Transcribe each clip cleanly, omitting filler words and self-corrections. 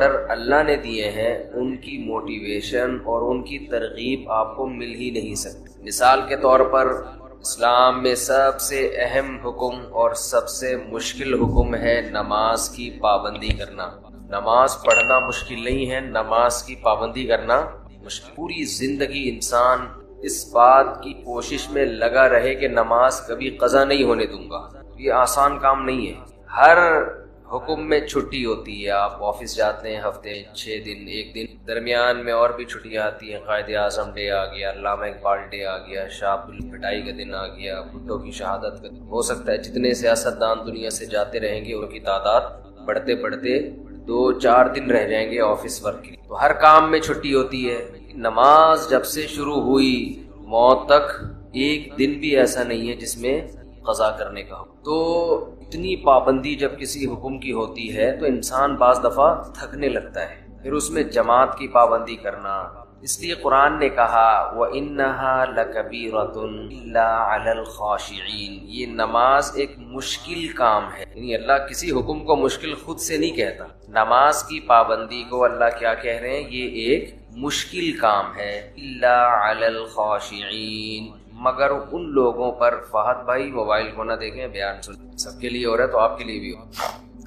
Order اللہ نے دیے ہیں ان کی موٹیویشن اور ان کی ترغیب آپ کو مل ہی نہیں سکتی۔ مثال کے طور پر اسلام میں سب سے اہم حکم اور سب سے مشکل حکم ہے نماز کی پابندی کرنا۔ نماز پڑھنا مشکل نہیں ہے، نماز کی پابندی کرنا مشکل۔ پوری زندگی انسان اس بات کی کوشش میں لگا رہے کہ نماز کبھی قضا نہیں ہونے دوں گا، یہ آسان کام نہیں ہے۔ ہر حکم میں چھٹی ہوتی ہے، آپ آفس جاتے ہیں ہفتے 6 دن، 1 دن درمیان میں اور بھی چھٹیاں آتی ہیں، قائد اعظم ڈے آ گیا، علامہ اقبال ڈے آ گیا، شاہ عبد الپٹائی کا دن آ گیا، بھٹو کی شہادت کا دن۔ ہو سکتا ہے جتنے سیاستدان دنیا سے جاتے رہیں گے ان کی تعداد بڑھتے بڑھتے 2-4 دن رہ جائیں گے آفس ورک کی۔ تو ہر کام میں چھٹی ہوتی ہے۔ نماز جب سے شروع ہوئی موت تک ایک دن بھی ایسا نہیں ہے جس میں قضا کرنے کا ہو۔ تو اتنی پابندی جب کسی حکم کی ہوتی ہے تو انسان بعض دفعہ تھکنے لگتا ہے، پھر اس میں جماعت کی پابندی کرنا۔ اس لیے قرآن نے کہا وَإِنَّهَا لَكَبِيرَةٌ إِلَّا عَلَى الْخَاشِعِينَ، یہ نماز ایک مشکل کام ہے، یعنی اللہ کسی حکم کو مشکل خود سے نہیں کہتا۔ نماز کی پابندی کو اللہ کیا کہہ رہے ہیں؟ یہ ایک مشکل کام ہے۔ إِلَّا عَلَى الْخَاشِعِينَ، مگر ان لوگوں پر۔ فہد بھائی موبائل کو نہ دیکھیں، بیان سن، سب کے لیے ہو رہا ہے تو آپ کے لیے بھی ہو۔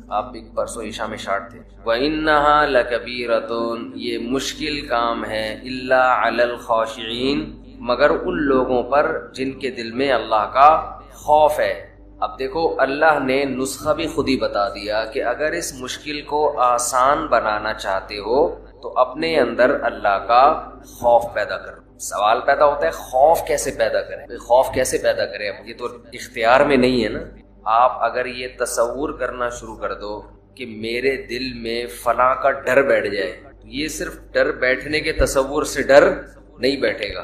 آپ بھی پرسوں عشاء میں شارٹ تھے۔ وَإِنَّهَا لَكَبِيرَةٌ، یہ مشکل کام ہے، إِلَّا عَلَى الْخَاشِعِينَ، مگر ان لوگوں پر جن کے دل میں اللہ کا خوف ہے۔ اب دیکھو اللہ نے نسخہ بھی خود ہی بتا دیا کہ اگر اس مشکل کو آسان بنانا چاہتے ہو تو اپنے اندر اللہ کا خوف پیدا کرو۔ سوال پیدا ہوتا ہے خوف کیسے پیدا کریں؟ خوف کیسے پیدا کریں؟ اب یہ تو اختیار میں نہیں ہے نا۔ آپ اگر یہ تصور کرنا شروع کر دو کہ میرے دل میں فلاں کا ڈر بیٹھ جائے، تو یہ صرف ڈر بیٹھنے کے تصور سے ڈر نہیں بیٹھے گا۔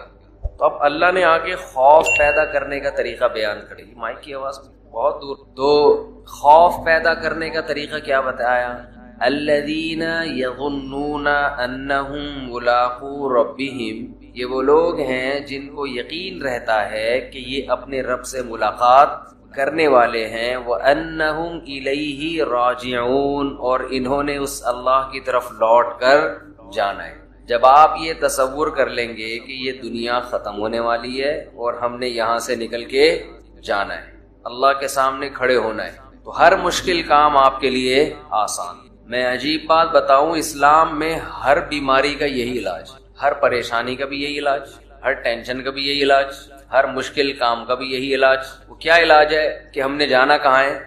تو اب اللہ نے آگے خوف پیدا کرنے کا طریقہ بیان کری، مائک کی آواز بہت دور۔ تو خوف پیدا کرنے کا طریقہ کیا بتایا؟ الذین یظنون انہم ملاقو ربہم، یہ وہ لوگ ہیں جن کو یقین رہتا ہے کہ یہ اپنے رب سے ملاقات کرنے والے ہیں، وَأَنَّهُمْ إِلَيْهِ رَاجِعُونَ، اور انہوں نے اس اللہ کی طرف لوٹ کر جانا ہے۔ جب آپ یہ تصور کر لیں گے کہ یہ دنیا ختم ہونے والی ہے اور ہم نے یہاں سے نکل کے جانا ہے، اللہ کے سامنے کھڑے ہونا ہے، تو ہر مشکل کام آپ کے لیے آسان۔ میں عجیب بات بتاؤں، اسلام میں ہر بیماری کا یہی علاج، ہر پریشانی کا بھی یہی علاج، ہر ٹینشن کا بھی یہی علاج، ہر مشکل کام کا بھی یہی علاج۔ وہ کیا علاج ہے کہ ہم نے جانا کہاں ہے؟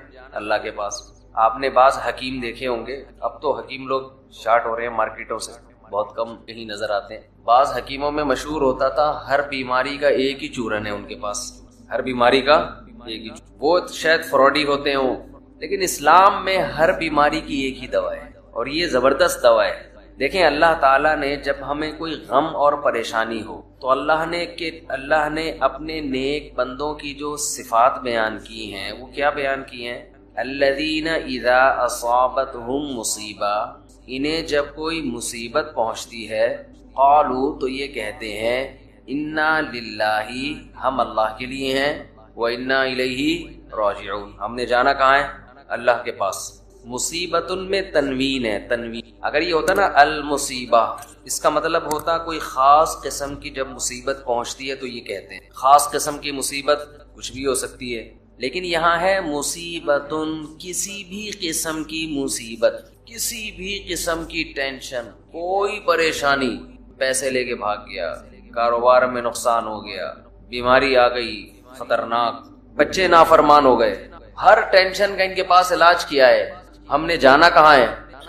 اللہ کے پاس۔ آپ نے بعض حکیم دیکھے ہوں گے، اب تو حکیم لوگ شارٹ ہو رہے ہیں مارکیٹوں سے، بہت کم کہیں نظر آتے ہیں۔ بعض حکیموں میں مشہور ہوتا تھا ہر بیماری کا ایک ہی چورن ہے ان کے پاس، ہر بیماری کا ایک ہی چورن۔ وہ شاید فراڈی ہوتے ہوں، لیکن اسلام میں ہر بیماری کی ایک ہی دوا ہے، اور یہ زبردست دوا ہے۔ دیکھیں اللہ تعالیٰ نے جب ہمیں کوئی غم اور پریشانی ہو تو اللہ نے اپنے نیک بندوں کی جو صفات بیان کی ہیں وہ کیا بیان کی ہیں؟ الذین اذا اصابتہم مصیبہ، انہیں جب کوئی مصیبت پہنچتی ہے، قالوا، تو یہ کہتے ہیں، انا للہ، ہم اللہ کے لیے ہیں، وانا الیہ راجعون، ہم نے جانا کہاں ہے؟ اللہ کے پاس۔ مصیبت میں تنوین ہے، تنوین۔ اگر یہ ہوتا نا المصیبہ، اس کا مطلب ہوتا کوئی خاص قسم کی جب مصیبت پہنچتی ہے تو یہ کہتے ہیں خاص قسم کی مصیبت، کچھ بھی ہو سکتی ہے، لیکن یہاں ہے مصیبت، کسی بھی قسم کی مصیبت، کسی بھی قسم کی ٹینشن، کوئی پریشانی، پیسے لے کے بھاگ گیا، کاروبار میں نقصان ہو گیا، بیماری آ گئی خطرناک، بچے نافرمان ہو گئے، ہر ٹینشن کا ان کے پاس علاج کیا ہے۔ ہم نے جانا کہاں ہے؟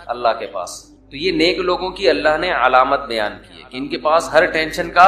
اللہ کے پاس۔ تو یہ نیک لوگوں کی اللہ نے علامت بیان کی ہے کہ ان کے پاس ہر ٹینشن کا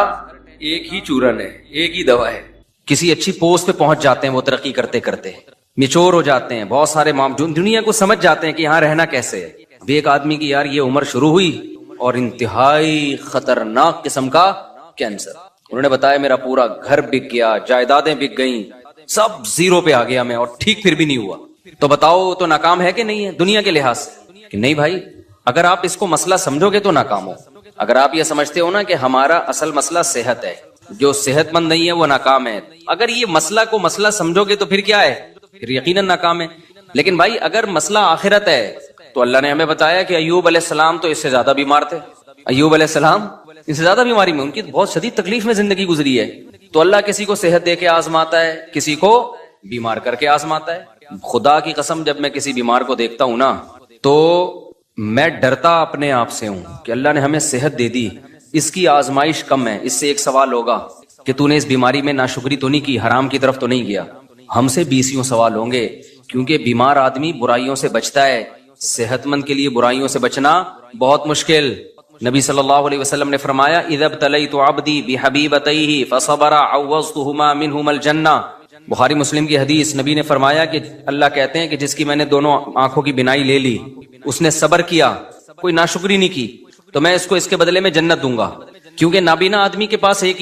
ایک ہی چورن ہے، ایک ہی دوا ہے۔ کسی اچھی پوسٹ پہ پہنچ جاتے ہیں وہ ترقی کرتے کرتے، میچور ہو جاتے ہیں، بہت سارے دنیا کو سمجھ جاتے ہیں کہ یہاں رہنا کیسے ہے۔ اب ایک آدمی کی یار یہ عمر شروع ہوئی اور انتہائی خطرناک قسم کا کینسر، انہوں نے بتایا میرا پورا گھر بک گیا، جائیدادیں بک گئیں، سب زیرو پہ آ گیا میں، اور ٹھیک پھر بھی نہیں ہوا۔ تو بتاؤ تو ناکام ہے کہ نہیں ہے دنیا کے لحاظ سے؟ کہ نہیں بھائی، اگر آپ اس کو مسئلہ سمجھو گے تو ناکام ہو۔ اگر آپ یہ سمجھتے ہو نا کہ ہمارا اصل مسئلہ صحت ہے، جو صحت مند نہیں ہے وہ ناکام ہے، اگر یہ مسئلہ کو مسئلہ سمجھو گے تو پھر کیا ہے؟ پھر یقیناً ناکام ہے۔ لیکن بھائی اگر مسئلہ آخرت ہے تو اللہ نے ہمیں بتایا کہ ایوب علیہ السلام تو اس سے زیادہ بیمار تھے. ایوب علیہ السلام اس سے زیادہ بیماری میں، ان کی بہت شدید تکلیف میں زندگی گزری ہے. تو اللہ کسی کو صحت دے کے آزماتا ہے، کسی کو بیمار کر کے آزماتا ہے. خدا کی قسم جب میں کسی بیمار کو دیکھتا ہوں نا تو میں ڈرتا اپنے آپ سے ہوں کہ اللہ نے ہمیں صحت دے دی، اس کی آزمائش کم ہے. اس سے ایک سوال ہوگا کہ تو نے اس بیماری میں ناشکری تو نہیں کی، حرام کی طرف تو نہیں گیا. ہم سے 20 سوال ہوں گے، کیونکہ بیمار آدمی برائیوں سے بچتا ہے، صحت مند کے لیے برائیوں سے بچنا بہت مشکل. نبی صلی اللہ علیہ وسلم نے فرمایا اذا ابتلیت عبدی بحبیبتیہ فصبر عوضتہما منہما الجنہ. بخاری مسلم کی حدیث. نبی نے فرمایا کہ اللہ کہتے ہیں کہ جس کی میں نے دونوں آنکھوں کی بینائی لے لی، اس نے صبر کیا، کوئی ناشکری نہیں کی، تو میں اس کو اس کے بدلے میں جنت دوں گا. کیونکہ نابینا آدمی کے پاس ایک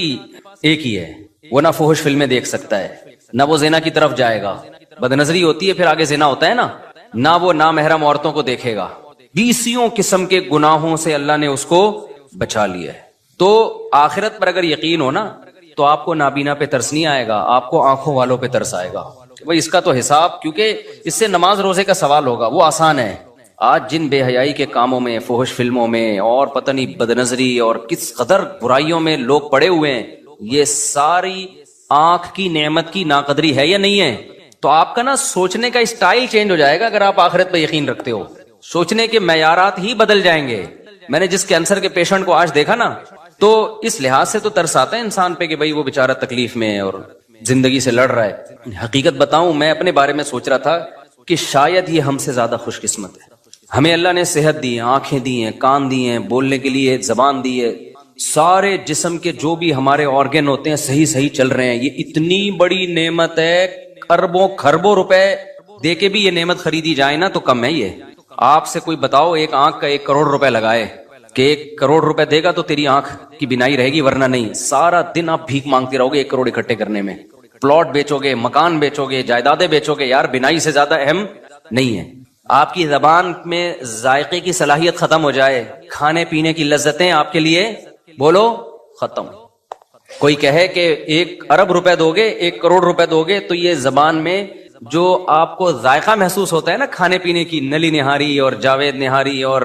ہی ہے، وہ نہ فحش فلمیں دیکھ سکتا ہے، نہ وہ زنا کی طرف جائے گا. بدنظری ہوتی ہے پھر آگے زنا ہوتا ہے نا، نہ وہ نامحرم عورتوں کو دیکھے گا. 20 قسم کے گناہوں سے اللہ نے اس کو بچا لیا ہے. تو آخرت پر اگر یقین ہو نا تو آپ کو نابینا پہ ترس نہیں آئے گا، آپ کو آنکھوں والوں پہ ترس آئے گا. بھئی اس کا تو حساب، کیونکہ اس سے نماز روزے کا سوال ہوگا، وہ آسان ہے. آج جن بے حیائی کے کاموں میں، فحش فلموں میں اور پتہ نہیں بدنظری اور کس قدر برائیوں میں لوگ پڑے ہوئے ہیں، یہ ساری آنکھ کی نعمت کی ناقدری ہے یا نہیں ہے؟ تو آپ کا نا سوچنے کا اسٹائل چینج ہو جائے گا اگر آپ آخرت پہ یقین رکھتے ہو. سوچنے کے معیارات ہی بدل جائیں گے. میں نے جس کینسر کے پیشنٹ کو آج دیکھا نا تو اس لحاظ سے تو ترس آتا ہے انسان پہ کہ بھئی وہ بیچارہ تکلیف میں ہے اور زندگی سے لڑ رہا ہے. حقیقت بتاؤں، میں اپنے بارے میں سوچ رہا تھا کہ شاید یہ ہم سے زیادہ خوش قسمت ہے. ہمیں اللہ نے صحت دی ہے، آنکھیں دی ہیں، کان دی ہیں، بولنے کے لیے زبان دی ہے، سارے جسم کے جو بھی ہمارے آرگن ہوتے ہیں صحیح چل رہے ہیں. یہ اتنی بڑی نعمت ہے، اربوں خربوں روپے دے کے بھی یہ نعمت خریدی جائے نا تو کم ہے. یہ آپ سے کوئی بتاؤ ایک آنکھ کا 1 کروڑ روپے لگائے کہ 1 کروڑ روپے دے گا تو تیری آنکھ کی بینائی رہے گی، ورنہ نہیں. سارا دن آپ بھیک مانگتے رہو گے 1 کروڑ اکٹھے کرنے میں. پلاٹ بیچو گے، مکان بیچو گے، جائیدادیں بیچو گے، یار بینائی سے زیادہ اہم نہیں ہے. آپ کی زبان میں ذائقے کی صلاحیت ختم ہو جائے، کھانے پینے کی لذتیں آپ کے لیے بولو ختم. کوئی کہے کہ 1 ارب روپے دو گے، 1 کروڑ روپے دو گے، تو یہ زبان میں جو آپ کو ذائقہ محسوس ہوتا ہے نا کھانے پینے کی، نلی نہاری اور جاوید نہاری اور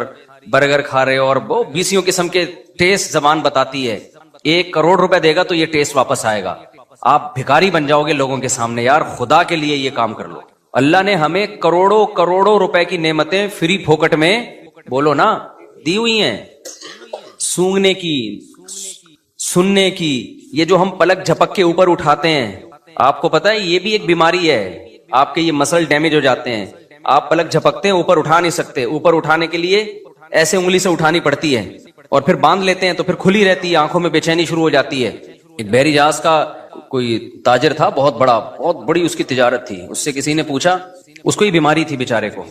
برگر کھا رہے اور وہ 20 قسم کے ٹیسٹ زبان بتاتی ہے. 1 کروڑ روپے دے گا تو یہ ٹیسٹ واپس آئے گا. آپ بھکاری بن جاؤ گے لوگوں کے سامنے. یار خدا کے لیے یہ کام کر لو. اللہ نے ہمیں کروڑوں روپے کی نعمتیں فری پھوکٹ میں بولو نا دی ہوئی ہیں. سونگنے کی، سننے کی، یہ جو ہم پلک جھپک کے اوپر اٹھاتے ہیں، آپ کو پتا ہے یہ بھی ایک بیماری ہے. آپ کے یہ مسل ڈیمیج ہو جاتے ہیں. آپ پلک جھپکتے ہیں، اوپر اٹھا نہیں سکتے. اوپر اٹھانے کے لیے ایسے انگلی سے اٹھانی پڑتی ہے اور پھر باندھ لیتے ہیں تو پھر کھلی رہتی ہے، آنکھوں میں بے چینی شروع ہو جاتی ہے. ایک بحری جہاز کا کوئی تاجر تھا، بہت بڑی اس کی تجارت تھی. اس سے کسی نے پوچھا، اس کو یہ بیماری تھی بیچارے کو.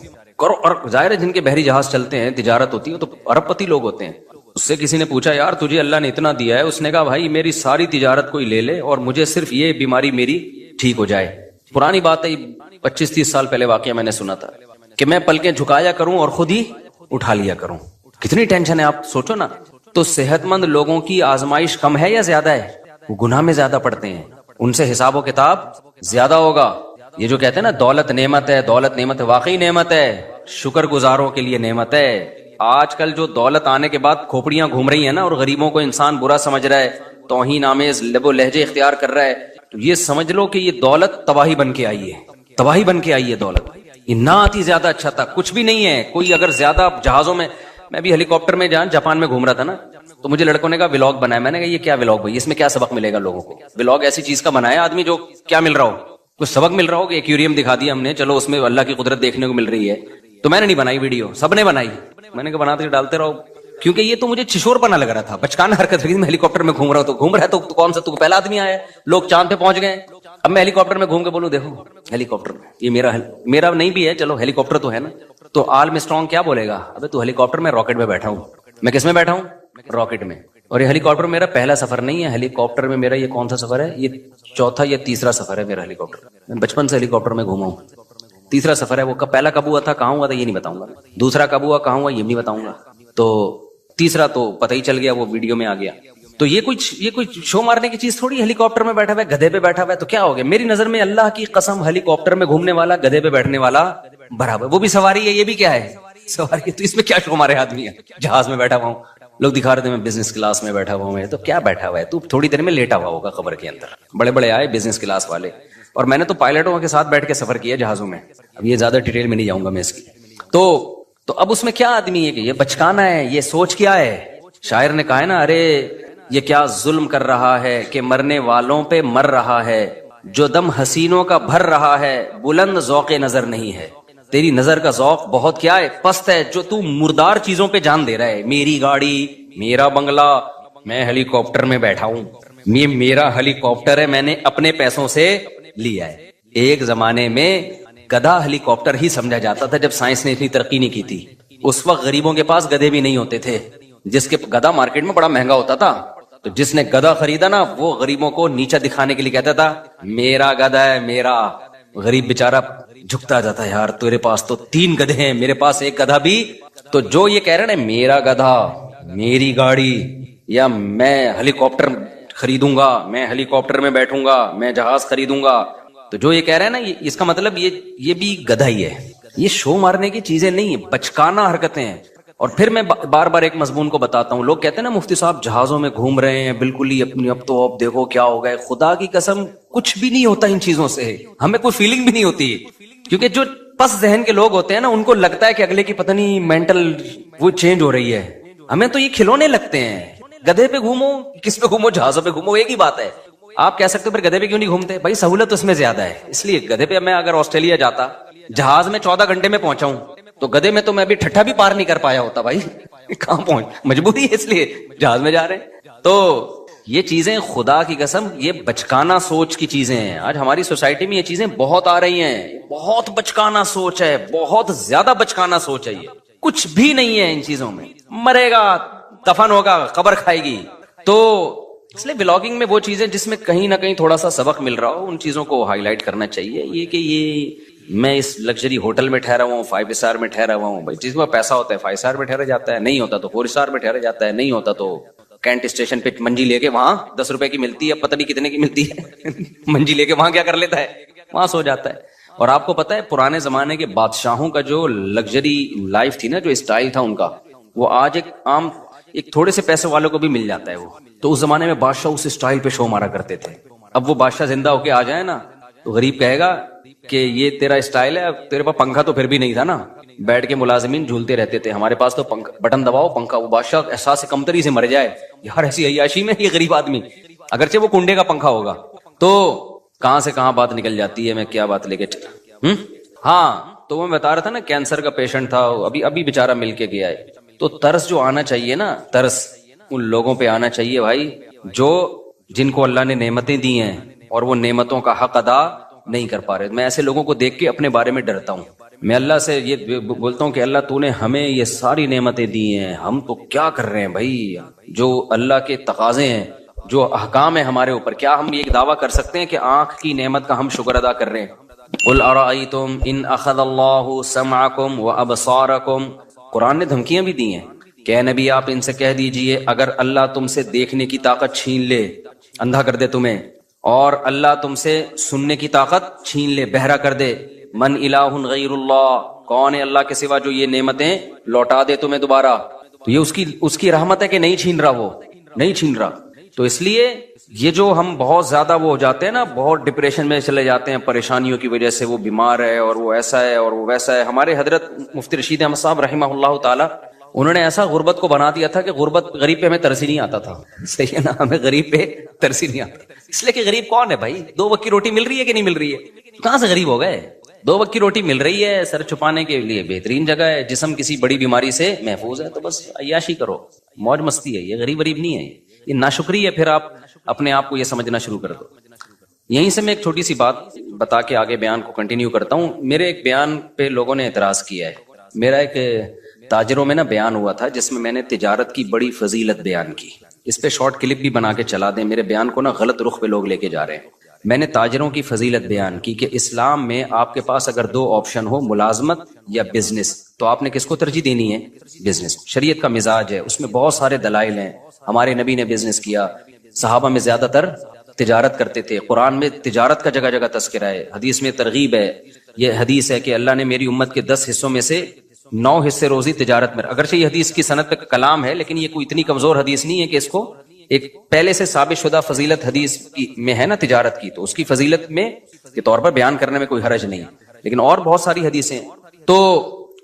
ظاہر ہے جن کے بحری جہاز چلتے ہیں، تجارت ہوتی ہے، تو ارب پتی لوگ ہوتے ہیں. اس سے کسی نے پوچھا یار تجھے اللہ نے اتنا دیا ہے؟ اس نے کہا بھائی میری ساری تجارت کوئی لے لے اور مجھے صرف یہ بیماری میری ٹھیک ہو جائے. پرانی بات ہے، 25-30 سال پہلے واقعہ میں نے سنا تھا کہ میں پلکیں جھکایا کروں اور خود ہی اٹھا لیا کروں. کتنی ٹینشن ہے آپ سوچو نا. تو صحت مند لوگوں کی آزمائش کم ہے یا زیادہ ہے؟ وہ گناہ میں زیادہ پڑتے ہیں، ان سے حساب و کتاب زیادہ ہوگا. یہ جو کہتے ہیں نا دولت نعمت ہے، دولت نعمت ہے، واقعی نعمت ہے، شکر گزاروں کے لیے نعمت ہے. آج کل جو دولت آنے کے بعد کھوپڑیاں گھوم رہی ہیں نا اور غریبوں کو انسان برا سمجھ رہا ہے، توہین آمیز لب و لہجے اختیار کر رہا ہے، تو یہ سمجھ لو کہ یہ دولت تباہی بن کے آئی ہے. تباہی بن کے آئی ہے دولت. یہ نہ آتی زیادہ اچھا تھا. کچھ بھی نہیں ہے. کوئی اگر زیادہ جہازوں میں، میں بھی ہیلی کاپٹر میں جاپان میں گھوم رہا تھا نا، تو مجھے لڑکوں نے کہا ولاگ بنایا. میں نے کہا یہ کیا ولاگ بھائی، اس میں کیا سبق ملے گا لوگوں کو؟ ولاگ ایسی چیز کا بنایا آدمی جو کیا مل رہا ہو، کچھ سبق مل رہا ہو. کہ ایکویریم دکھا دیا ہم نے، چلو اس میں اللہ کی قدرت دیکھنے کو مل رہی ہے. تو میں نے نہیں بنائی ویڈیو، سب نے بنائی. میں نے کہا بناتے ڈالتے رہو، کیونکہ یہ تو مجھے چھشور پنا لگ رہا تھا، بچکانہ حرکت رہی. میں ہیلی کاپٹر میں گھوم رہا ہوں تو گھوم رہا ہے تو کون سا تو پہلا آدمی آیا ہے، لوگ چاند پہ پہنچ گئے. اب میں ہیلی کاپٹر میں گھوم کے بولوں دیکھو ہیلی کاپٹر میں، یہ میرا نہیں بھی ہے، چلو ہیلی کاپٹر تو ہے نا. تو آرم اسٹرانگ کیا بولے گا، ابے تو ہیلی کاپٹر میں راکٹ میں بیٹھا ہوں. میں کس میں بیٹھا ہوں؟ راکٹ میں. اور یہ ہیلی کاپٹر میرا پہلا سفر نہیں ہے. ہیلی کاپٹر میں میرا یہ کون سا سفر ہے؟ یہ 4تھا یا تیسرا سفر ہے میرا ہیلی کاپٹر. میں بچپن سے ہیلی کاپٹر میں گھوما ہوں. تیسرا سفر ہے. وہ پہلا کب ہوا تھا، کہاں ہوا تھا، یہ نہیں بتاؤں گا. دوسرا کب ہوا، کہاں ہوا، یہ نہیں بتاؤں گا. تو تیسرا تو پتہ ہی چل گیا، وہ ویڈیو میں آ گیا. تو یہ کچھ شو مارنے کی چیز تھوڑی. ہیلی کاپٹر میں بیٹھا ہوا ہے، گدھے پہ بیٹھا ہوا ہے، تو کیا ہو گیا؟ میری نظر میں اللہ کی قسم ہیلی کاپٹر میں گھومنے والا گدھے پہ بیٹھنے والا برابر. وہ بھی سواری ہے، یہ بھی کیا ہے، سواری تو اس میں کیا شمار ہے آدمی ہے, جہاز میں بیٹھا ہوا ہوں, لوگ دکھا رہے تھے میں بزنس کلاس میں بیٹھا ہوا ہوں. تو کیا بیٹھا ہوا ہے تو, تھوڑی دیر میں لیٹا ہوا ہوگا قبر کے اندر. بڑے بڑے آئے بزنس کلاس والے, اور میں نے تو پائلٹوں کے ساتھ بیٹھ کے سفر کیا جہازوں میں. اب یہ زیادہ ڈیٹیل میں نہیں جاؤں گا میں اس کی. تو اب اس میں کیا آدمی ہے کہ یہ بچکانا ہے, یہ سوچ کیا ہے. شاعر نے کہا ہے نا, ارے یہ کیا ظلم کر رہا ہے کہ مرنے والوں پہ مر رہا ہے, جو دم حسینوں کا بھر رہا ہے بلند ذوق نظر نہیں ہے. تیری نظر کا ذوق بہت کیا ہے, پست ہے, جو تو مردار چیزوں پہ جان دے رہا ہے. میری گاڑی, میرا بنگلہ, میں ہیلی کاپٹر میں بیٹھا ہوں, یہ میرا ہیلی کاپٹر ہے, میں نے اپنے پیسوں سے لیا ہے. ایک زمانے میں گدھا ہیلی کاپٹر ہی سمجھا جاتا تھا جب سائنس نے اتنی ترقی نہیں کی تھی. اس وقت غریبوں کے پاس گدھے بھی نہیں ہوتے تھے, جس کے گدھا مارکیٹ میں بڑا مہنگا ہوتا تھا. تو جس نے گدھا خریدا نا, وہ غریبوں کو نیچا دکھانے کے لیے کہتا تھا میرا گدھا ہے میرا. غریب بیچارہ جھکتا جاتا ہے, یار تیرے پاس تو 3 گدھے ہیں, میرے پاس ایک گدھا بھی. تو جو یہ کہہ رہے ہیں میرا گدھا, میری گاڑی, یا میں ہیلی کاپٹر خریدوں گا, میں ہیلی کاپٹر میں بیٹھوں گا, میں جہاز خریدوں گا, تو جو یہ کہہ رہے ہیں نا, اس کا مطلب یہ بھی گدھا ہی ہے. یہ شو مارنے کی چیزیں نہیں ہیں, بچکانا حرکتیں ہیں. اور پھر میں بار بار ایک مضمون کو بتاتا ہوں. لوگ کہتے ہیں نا مفتی صاحب جہازوں میں گھوم رہے ہیں بالکل ہی اپنی, اب تو اب دیکھو کیا ہو گئے. خدا کی قسم کچھ بھی نہیں ہوتا ان چیزوں سے, ہمیں کوئی فیلنگ بھی نہیں ہوتی. کیونکہ جو پس ذہن کے لوگ ہوتے ہیں نا, ان کو لگتا ہے کہ اگلے کی پتہ نہیں مینٹل وہ چینج ہو رہی ہے. ہمیں تو یہ کھلونے لگتے ہیں. گدھے پہ گھومو, کس پہ گھومو, جہازوں پہ گھومو, ایک ہی بات ہے. آپ کہہ سکتے ہو پھر گدھے پہ کیوں نہیں گھومتے, بھائی سہولت اس میں زیادہ ہے اس لیے. گدھے پہ میں اگر آسٹریلیا جاتا, جہاز میں 14 گھنٹے میں پہنچا ہوں, تو گدھے میں تو میں ابھی ٹھٹھا بھی پار نہیں کر پایا ہوتا. بھائی کہاں پہنچ, مجبوری ہے اس لیے جہاز میں جا رہے ہیں. تو یہ چیزیں خدا کی قسم یہ بچکانا سوچ کی چیزیں ہیں. آج ہماری سوسائٹی میں یہ چیزیں بہت آ رہی ہیں. بہت بچکانا سوچ ہے, بہت زیادہ بچکانا سوچ ہے. یہ کچھ بھی نہیں ہے ان چیزوں میں. مرے گا, دفن ہوگا, قبر کھائے گی. تو اس لیے بلاگنگ میں وہ چیزیں جس میں کہیں نہ کہیں تھوڑا سا سبق مل رہا ہو, ان چیزوں کو ہائی لائٹ کرنا چاہیے. یہ کہ یہ میں اس لگژری ہوٹل میں ٹھہرا ہوا ہوں, 5 اسٹار میں ٹھہرا ہوا ہوں. بھائی جس میں پیسہ ہوتا ہے 5 اسٹار میں ٹھہرا جاتا ہے, نہیں ہوتا تو 4 اسٹار میں ٹھہرا جاتا ہے, نہیں ہوتا تو کینٹ اسٹیشن پہ منجی لے کے وہاں 10 روپے کی ملتی ہے, پتہ نہیں کتنے کی ملتی ہے, منجی لے کے وہاں کیا کر لیتا ہے, وہاں سو جاتا ہے. اور آپ کو پتا ہے پرانے زمانے کے بادشاہوں کا جو لگژری لائف تھی نا, جو اسٹائل تھا ان کا, وہ آج ایک عام ایک تھوڑے سے پیسے والوں کو بھی مل جاتا ہے. وہ تو اس زمانے میں بادشاہ اس اسٹائل پہ شو مارا کرتے تھے. اب وہ بادشاہ زندہ ہو کے آ جائے نا, تو غریب کہے گا کہ یہ تیرا اسٹائل ہے, تیرے پاس پنکھا تو پھر بھی نہیں تھا نا, بیٹھ کے ملازمین جھولتے رہتے تھے, ہمارے پاس تو بٹن دباؤ پنکھا. وہ بادشاہ احساس کمتری سے مر جائے, یار ایسی عیاشی میں یہ غریب آدمی, اگرچہ وہ کنڈے کا پنکھا ہوگا. تو کہاں سے کہاں بات نکل جاتی ہے. میں کیا بات لے کے چلا, ہاں تو میں بتا رہا تھا نا, کینسر کا پیشنٹ تھا, ابھی بیچارہ مل کے گیا ہے. تو ترس جو آنا چاہیے نا, ترس ان لوگوں پہ آنا چاہیے بھائی, جو جن کو اللہ نے نعمتیں دی ہیں اور وہ نعمتوں کا حق ادا نہیں کر پا رہے. میں ایسے لوگوں کو دیکھ کے اپنے بارے میں ڈرتا ہوں. میں اللہ سے یہ بولتا ہوں کہ اللہ تو نے ہمیں یہ ساری نعمتیں دی ہیں, ہم تو کیا کر رہے ہیں بھائی. جو اللہ کے تقاضے ہیں, جو احکام ہیں ہمارے اوپر, کیا ہم یہ دعویٰ کر سکتے ہیں کہ آنکھ کی نعمت کا ہم شکر ادا کر رہے ہیں؟ قل ارأیتم ان اخذ اللہ سمعکم وابصارکم. قرآن نے دھمکیاں بھی دی ہیں کہ اے نبی آپ ان سے کہہ دیجئے اگر اللہ تم سے دیکھنے کی طاقت چھین لے, اندھا کر دے تمہیں, اور اللہ تم سے سننے کی طاقت چھین لے, بہرا کر دے, من الہ غیر اللہ, کون ہے اللہ کے سوا جو یہ نعمتیں لوٹا دے تمہیں دوبارہ, تو یہ اس کی رحمت ہے کہ نہیں چھین رہا, وہ نہیں چھین رہا. تو اس لیے یہ جو ہم بہت زیادہ وہ ہو جاتے ہیں نا, بہت ڈپریشن میں چلے جاتے ہیں پریشانیوں کی وجہ سے, وہ بیمار ہے اور وہ ایسا ہے اور وہ ویسا ہے. ہمارے حضرت مفتی رشید احمد صاحب رحمہ اللہ تعالی, انہوں نے ایسا غربت کو بنا دیا تھا کہ غریب پہ ہمیں ترس ہی نہیں آتا تھا. صحیح ہے نا, ہمیں غریب پہ ترس ہی نہیں آتا. اس لیے کہ غریب کون ہے بھائی, 2 وقت کی روٹی مل رہی ہے کہ نہیں مل رہی ہے, کہاں سے غریب ہو گئے. 2 وقت کی روٹی مل رہی ہے, سر چھپانے کے لیے بہترین جگہ ہے, جسم کسی بڑی بیماری سے محفوظ ہے, تو بس عیاشی کرو, موج مستی ہے. یہ غریب نہیں ہے, یہ ناشکری ہے. پھر آپ اپنے آپ کو یہ سمجھنا شروع کر دو. یہیں سے میں ایک چھوٹی سی بات بتا کے آگے بیان کو کنٹینیو کرتا ہوں. میرے ایک بیان پہ لوگوں نے اعتراض کیا ہے. میرا ایک تاجروں میں نا بیان ہوا تھا جس میں نے تجارت کی بڑی فضیلت بیان کی. اس پہ شارٹ کلپ بھی بنا کے چلا دیں, میرے بیان کو نا غلط رخ پہ لوگ لے کے جا رہے ہیں. میں نے تاجروں کی فضیلت بیان کی کہ اسلام میں آپ کے پاس اگر 2 آپشن ہو, ملازمت یا بزنس, تو آپ نے کس کو ترجیح دینی ہے؟ بزنس. شریعت کا مزاج ہے, اس میں بہت سارے دلائل ہیں. ہمارے نبی نے بزنس کیا, صحابہ میں زیادہ تر تجارت کرتے تھے. قرآن میں تجارت کا جگہ جگہ تذکرہ ہے, حدیث میں ترغیب ہے. یہ حدیث ہے کہ اللہ نے میری امت کے 10 حصوں میں سے 9 حصے روزی تجارت میں. اگرچہ یہ حدیث کی سند پہ کلام ہے لیکن یہ کوئی اتنی کمزور حدیث نہیں ہے کہ اس کو ایک پہلے سے ثابت شدہ فضیلت حدیث میں ہے نا تجارت کی، تو اس کی فضیلت میں کے طور پر بیان کرنے میں کوئی حرج نہیں. لیکن اور بہت ساری حدیثیں. تو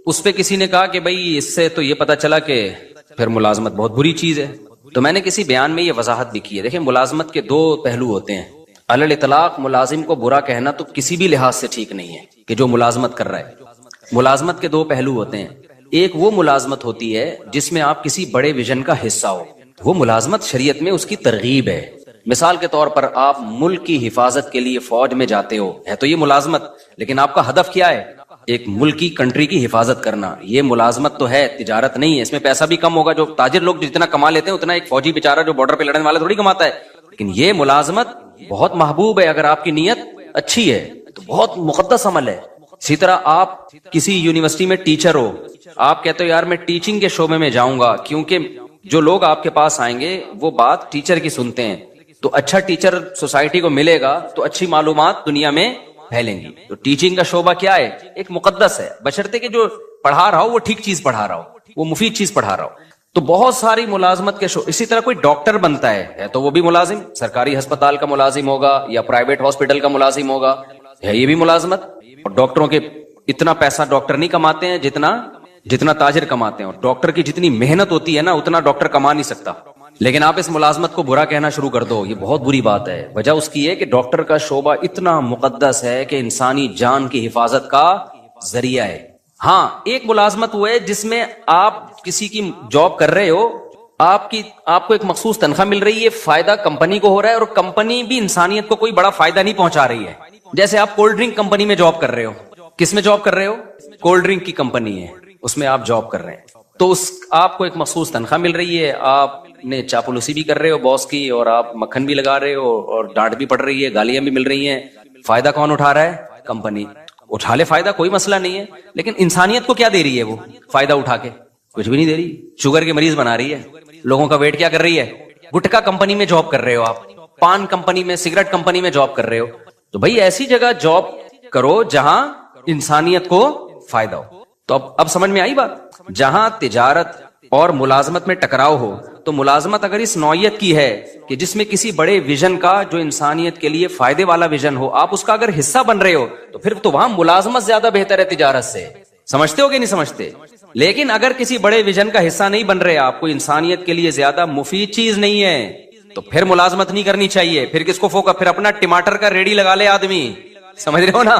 اس پہ کسی نے کہا کہ بھائی اس سے تو یہ پتا چلا کہ پھر ملازمت بہت بری چیز ہے. تو میں نے کسی بیان میں یہ وضاحت بھی کی ہے. دیکھیں ملازمت کے 2 پہلو ہوتے ہیں. علی الاطلاق ملازم کو برا کہنا تو کسی بھی لحاظ سے ٹھیک نہیں ہے کہ جو ملازمت کر رہا ہے. ملازمت کے 2 پہلو ہوتے ہیں. ایک وہ ملازمت ہوتی ہے جس میں آپ کسی بڑے ویژن کا حصہ ہو، وہ ملازمت شریعت میں اس کی ترغیب ہے. مثال کے طور پر آپ ملک کی حفاظت کے لیے فوج میں جاتے ہو، ہے تو یہ ملازمت، لیکن آپ کا ہدف کیا ہے؟ ایک ملک کی کنٹری کی حفاظت کرنا. یہ ملازمت تو ہے، تجارت نہیں ہے. اس میں پیسہ بھی کم ہوگا، جو تاجر لوگ جتنا کما لیتے ہیں اتنا ایک فوجی بیچارہ جو بارڈر پہ لڑنے والا تھوڑی کماتا ہے. لیکن یہ ملازمت بہت محبوب ہے اگر آپ کی نیت اچھی ہے تو بہت مقدس عمل ہے. اسی طرح آپ کسی یونیورسٹی میں ٹیچر ہو، آپ کہتے ہو یار میں ٹیچنگ کے شعبے میں جاؤں گا کیونکہ جو لوگ آپ کے پاس آئیں گے وہ بات ٹیچر کی سنتے ہیں، تو اچھا ٹیچر سوسائٹی کو ملے گا تو اچھی معلومات دنیا میں پھیلیں گی. تو ٹیچنگ کا شعبہ کیا ہے؟ ایک مقدس ہے، بشرطے کہ جو پڑھا رہا ہو وہ ٹھیک چیز پڑھا رہا ہو، وہ مفید چیز پڑھا رہا ہو. تو بہت ساری ملازمت کے شعبے. اسی طرح کوئی ڈاکٹر بنتا ہے تو وہ بھی ملازم، سرکاری ہسپتال کا ملازم ہوگا یا پرائیویٹ ہاسپٹل کا ملازم ہوگا، ہے یہ بھی ملازمت. اور ڈاکٹروں کے اتنا پیسہ ڈاکٹر نہیں کماتے ہیں جتنا تاجر کماتے ہیں، اور ڈاکٹر کی جتنی محنت ہوتی ہے نا اتنا ڈاکٹر کما نہیں سکتا. لیکن آپ اس ملازمت کو برا کہنا شروع کر دو، یہ بہت بری بات ہے. وجہ اس کی ہے کہ ڈاکٹر کا شعبہ اتنا مقدس ہے کہ انسانی جان کی حفاظت کا ذریعہ ہے. ہاں ایک ملازمت وہ ہے جس میں آپ کسی کی جاب کر رہے ہو، آپ کو ایک مخصوص تنخواہ مل رہی ہے، فائدہ کمپنی کو ہو رہا ہے اور کمپنی بھی انسانیت کو کوئی بڑا فائدہ نہیں پہنچا رہی ہے. جیسے آپ کولڈ ڈرنک کمپنی میں جاب کر رہے ہو. کس میں جاب کر رہے ہو؟ کولڈ ڈرنک کی کمپنی ہے، اس میں آپ جاب کر رہے ہیں. تو آپ کو ایک مخصوص تنخواہ مل رہی ہے، آپ نے چاپلوسی بھی کر رہے ہو باس کی، اور آپ مکھن بھی لگا رہے ہو اور ڈانٹ بھی پڑ رہی ہے، گالیاں بھی مل رہی ہیں. فائدہ کون اٹھا رہا ہے؟ کمپنی. اٹھا لے فائدہ، کوئی مسئلہ نہیں ہے، لیکن انسانیت کو کیا دے رہی ہے وہ فائدہ اٹھا کے؟ کچھ بھی نہیں دے رہی. شوگر کے مریض بنا رہی ہے، لوگوں کا ویٹ کیا کر رہی ہے؟ گٹکا کمپنی میں جاب کر رہے ہو آپ، پان کمپنی میں، سگریٹ کمپنی میں جاب کر رہے ہو. تو بھائی ایسی جگہ جاب کرو جہاں انسانیت کو فائدہ ہو. تو اب سمجھ میں آئی بات. جہاں تجارت اور ملازمت میں ٹکراؤ ہو تو ملازمت اگر اس نوعیت کی ہے کہ جس میں کسی بڑے ویژن کا جو انسانیت کے لیے فائدے والا ویژن ہو، آپ اس کا اگر حصہ بن رہے ہو تو پھر تو وہاں ملازمت زیادہ بہتر ہے تجارت سے. سمجھتے ہو کہ نہیں سمجھتے؟ لیکن اگر کسی بڑے ویژن کا حصہ نہیں بن رہے آپ، کوئی انسانیت کے لیے زیادہ مفید چیز نہیں ہے، تو پھر ملازمت نہیں کرنی چاہیے. پھر کس کو فوکا؟ پھر اپنا ٹماٹر کا ریڑی لگا لے آدمی. سمجھ رہے ہو نا؟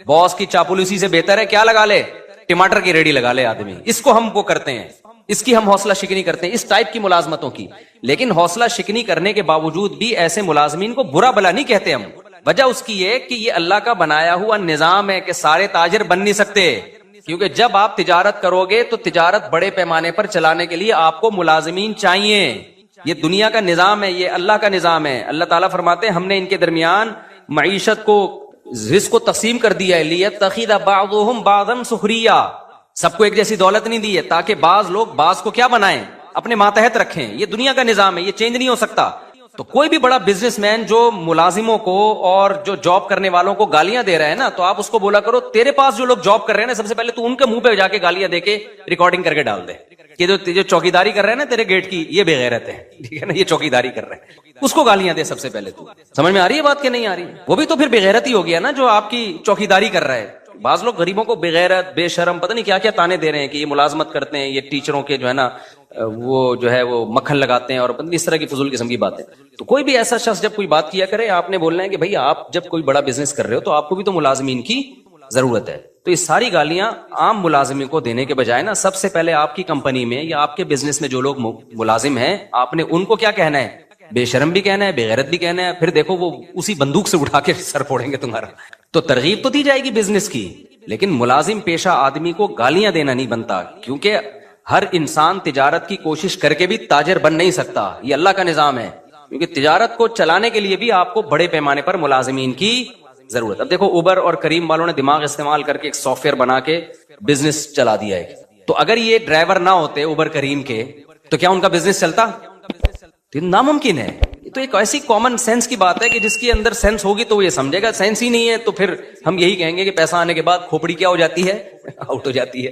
باس کی چاپلوسی سے بہتر ہے کیا لگا لے؟ ٹماٹر کی ریڑی لگا لے آدمی. اس کو ہم وہ کرتے ہیں، اس کی ہم حوصلہ شکنی کرتے ہیں، اس ٹائپ کی ملازمتوں کی. لیکن حوصلہ شکنی کرنے کے باوجود بھی ایسے ملازمین کو برا بلا نہیں کہتے ہم. وجہ اس کی ہے کہ یہ اللہ کا بنایا ہوا نظام ہے کہ سارے تاجر بن نہیں سکتے. کیونکہ جب آپ تجارت کرو گے تو تجارت بڑے پیمانے پر چلانے کے لیے آپ کو ملازمین چاہیے. یہ دنیا کا نظام ہے، یہ اللہ کا نظام ہے. اللہ تعالیٰ فرماتے ہیں ہم نے ان کے درمیان معیشت کو، رزق کو تقسیم کر دیا ہے. لیتخذ بعضهم بعضا سخریا، سب کو ایک جیسی دولت نہیں دی ہے تاکہ بعض لوگ بعض کو کیا بنائیں؟ اپنے ماتحت رکھیں. یہ دنیا کا نظام ہے، یہ چینج نہیں ہو سکتا. تو کوئی بھی بڑا بزنس مین جو ملازموں کو اور جو جاب کرنے والوں کو گالیاں دے رہا ہے نا، تو آپ اس کو بولا کرو تیرے پاس جو لوگ جاب کر رہے ہیں نا، سب سے پہلے تو ان کے منہ پہ جا کے گالیاں دے کے ریکارڈنگ کر کے ڈال دے کہ جو چوکیداری کر رہے ہیں نا تیرے گیٹ کی، یہ بے غیرت ہے، ٹھیک ہے نا، یہ چوکیداری کر رہے ہیں، اس کو گالیاں دے سب سے پہلے. تو سمجھ میں آ رہی ہے بات کہ نہیں آ رہی؟ وہ بھی تو پھر بے غیرت ہی ہو گیا نا جو آپ کی چوکیداری کر رہا ہے. بعض لوگ غریبوں کو بے غیرت، بے شرم، پتہ نہیں کیا کیا تانے دے رہے ہیں کہ یہ ملازمت کرتے ہیں، یہ ٹیچروں کے جو ہے نا وہ جو ہے وہ مکھن لگاتے ہیں، اور اس طرح کی فضول قسم کی باتیں. تو کوئی بھی ایسا شخص جب کوئی بات کیا کرے، آپ نے بولنا ہے کہ بھائی آپ جب کوئی بڑا بزنس کر رہے ہو تو آپ کو بھی تو ملازمین کی ضرورت ہے. تو یہ ساری گالیاں عام ملازمین کو دینے کے بجائے نا، سب سے پہلے آپ کی کمپنی میں یا آپ کے بزنس میں جو لوگ ملازم ہیں، آپ نے ان کو کیا کہنا ہے؟ بے شرم بھی کہنا ہے، بے غیرت بھی کہنا ہے. پھر دیکھو وہ اسی بندوق سے اٹھا کے سر پھوڑیں گے تمہارا. تو ترغیب تو دی جائے گی بزنس کی، لیکن ملازم پیشہ آدمی کو گالیاں دینا نہیں بنتا. کیونکہ ہر انسان تجارت کی کوشش کر کے بھی تاجر بن نہیں سکتا، یہ اللہ کا نظام ہے. کیونکہ تجارت کو چلانے کے لیے بھی آپ کو بڑے پیمانے پر ملازمین کی ضرورت. اب دیکھو اوبر اور کریم والوں نے دماغ استعمال کر کے ایک سافٹ ویئر بنا کے بزنس چلا دیا ہے. تو اگر یہ ڈرائیور نہ ہوتے اوبر کریم کے تو کیا ان کا بزنس چلتا؟ تو ناممکن ہے. تو ایک ایسی کامن سینس کی بات ہے کہ جس کے اندر سینس ہوگی تو وہ یہ سمجھے گا. سینس ہی نہیں ہے تو پھر ہم یہی کہیں گے کہ پیسہ آنے کے بعد کھوپڑی کیا ہو جاتی ہے؟ آؤٹ ہو جاتی ہے.